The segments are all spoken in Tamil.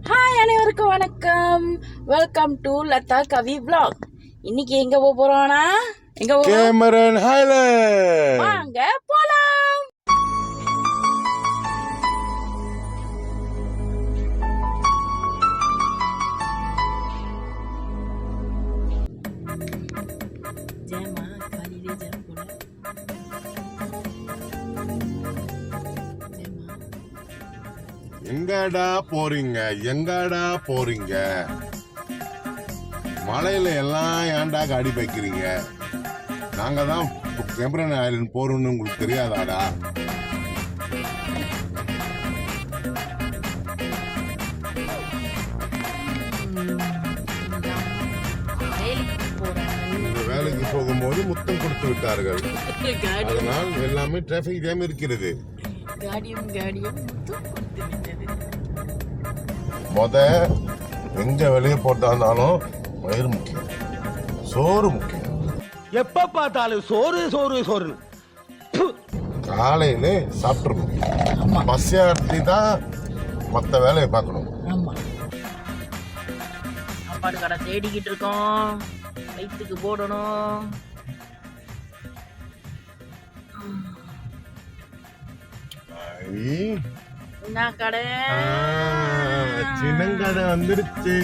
ஹாய் அனைவருக்கும் வணக்கம். Welcome to Latha Kavi vlog. இன்னைக்கு எங்க போறோம்னா கேமரன் ஹைலேண்ட். வாங்க போலாம். ஜெயமா காலையிலே ஜெயம் போல. எங்கடா போறீங்க? மலையில எல்லாம் ஏன்டா காடி வைக்கிறீங்க? நாங்க தான் கேமரன் ஐலண்ட் போறோம்னு உங்களுக்கு தெரியாதாடா? வேலைக்கு போகும்போது முத்தம் கொடுத்து விட்டார்கள். அதனால் எல்லாமே டிராபிக் ஜாம் இருக்கிறது. எங்க வெளியே போட்டாலும் வயிறு முக்கியம், சோறு முக்கியம். எப்ப பார்த்தாலும் சோறு காலையில சாப்பிட்டுருணும். பசியாட்டி தான் மற்ற வேலையை பார்க்கணும். சாப்பாடு கடை தேடிக்கிட்டு இருக்கோம், வயிற்றுக்கு போடணும். என்ன கடை? சின்னங்கடை வந்துருச்சு.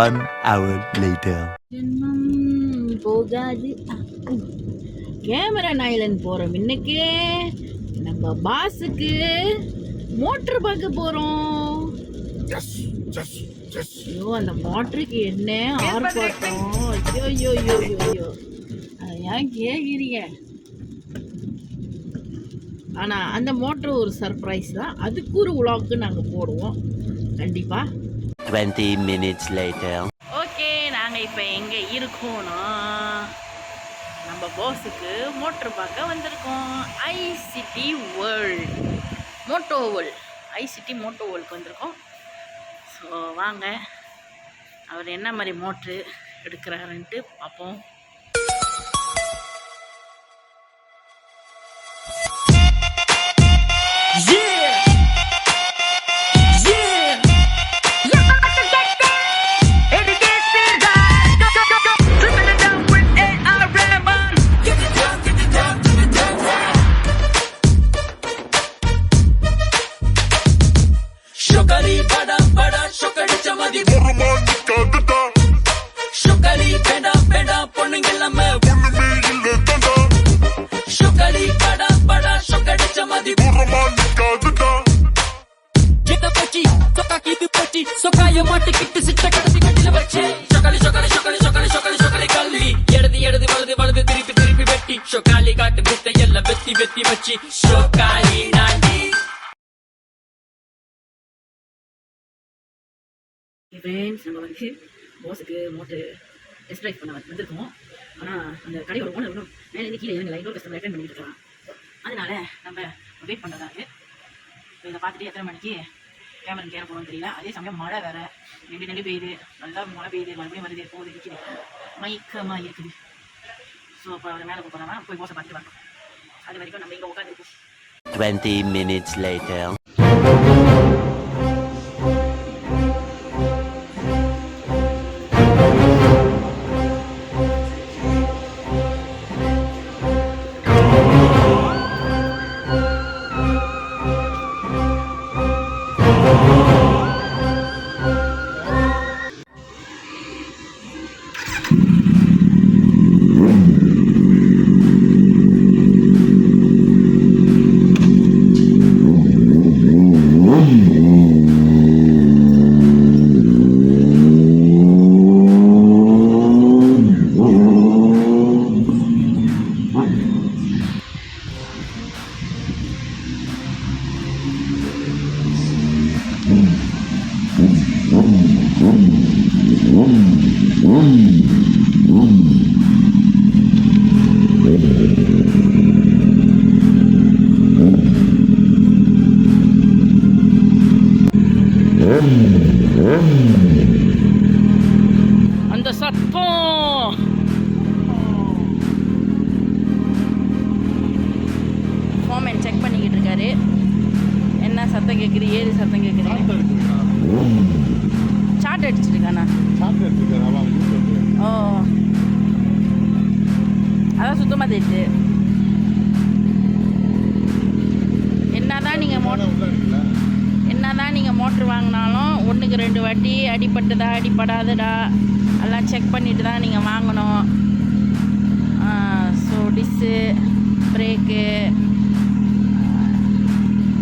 1 hour later. போகாது. கேமரன் ஐலண்ட் போறோம். இன்னைக்கு நம்ம பாஸுக்கு மோட்டர் பார்க்க போறோம். ஐயோ, அந்த மோட்டருக்கு என்ன ஆர்ப்பாட்டம்! ஐயோ அதை ஏன் கேட்குறீங்க? ஆனால் அந்த மோட்டர் ஒரு சர்ப்ரைஸ் தான். அதுக்கு ஒரு உலாவுக்கு நாங்கள் போடுவோம் கண்டிப்பாக. 20 minutes later. ஓகே, நாங்கள் இப்போ எங்கே இருக்கோம்னா நம்ம பாஸுக்கு மோட்டர் பார்க்க வந்திருக்கோம். ICT world moto world, ICT moto வேர்ல்டுக்கு வந்திருக்கோம். ஸோ வாங்க அவர் என்ன மாதிரி மோட்ரு எடுக்கிறாருன்ட்டு பார்ப்போம். ஃப்ரெண்ட்ஸ், நம்ம வந்து பாஸுக்கு மோட்டர் டெஸ்ட் ட்ரைவ் பண்ண வந்திருக்கோம். ஆனால் அந்த கடையோட ஓனர் இன்னும் மேலே கீழே இறங்கல, இன்னொரு கஸ்டமர் அட்டெண்ட் பண்ணிட்டு இருக்கலாம். அதனால நம்ம வெயிட் பண்ணுறதாரு. இப்போ இதை பார்த்துட்டு எத்தனை மணிக்கு கேமரன் கேர போகணும்னு தெரியல. அதே சமயம் மழை வேறு நெல்லி பெய்யுது, நல்லா மழை பெய்யுது, மறுபடியும் வருது, போகுது, நிற்கிது, மயக்கமாக இருக்குது. ஸோ அப்போ அதை மேலே போகலாமா, போய் பாஸை பார்த்துட்டு வரணும். அது வரைக்கும் நம்ம இங்கே உட்காந்துருக்கோம். 20 minutes later. அந்த சத்தம் ஃபோர்மேன் செக் பண்ணிக்கிட்டு இருக்காரு. என்ன சத்தம் கேட்குது, ஏது சத்தம் கேட்குது. சாப்பிட்டு அடிச்சிருக்காண்ணா. சாப்பிட்டு எடுத்துக்கிறேன். அவன் கூப்பிட்டு ஓ, அதான் சுத்தமாக தெரியுது. என்னதான் நீங்கள் மோட்ரு வாங்கினாலும் 1க்கு 2 வாட்டி அடிபட்டுதா அடிப்படாதடா எல்லாம் செக் பண்ணிட்டு தான் நீங்கள் வாங்கணும். ஸோ டிஸ்ஸு பிரேக்கு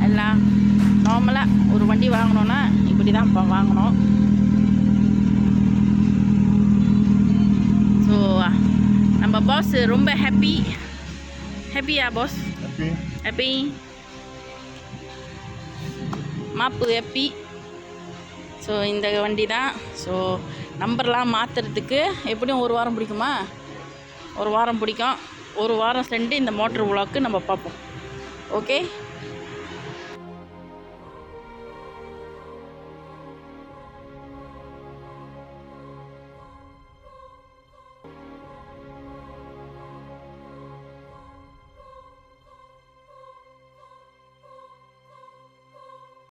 எல்லாம் நார்மலாக ஒரு வண்டி வாங்கினோன்னா இப்படி தான் இப்போ வாங்கணும். ஸோ நம்ம பாஸ் ரொம்ப ஹாப்பியா பாஸ்? ஹாப்பி. மாப்பு ஹாப்பி. ஸோ இந்த வண்டி தான். ஸோ நம்பர்லாம் மாற்றுறதுக்கு எப்படியும் 1 வாரம் பிடிக்குமா? 1 வாரம் பிடிக்கும். 1 வாரம் சென்று இந்த மோட்ரு விளாக்கு நம்ம பார்ப்போம். ஓகே.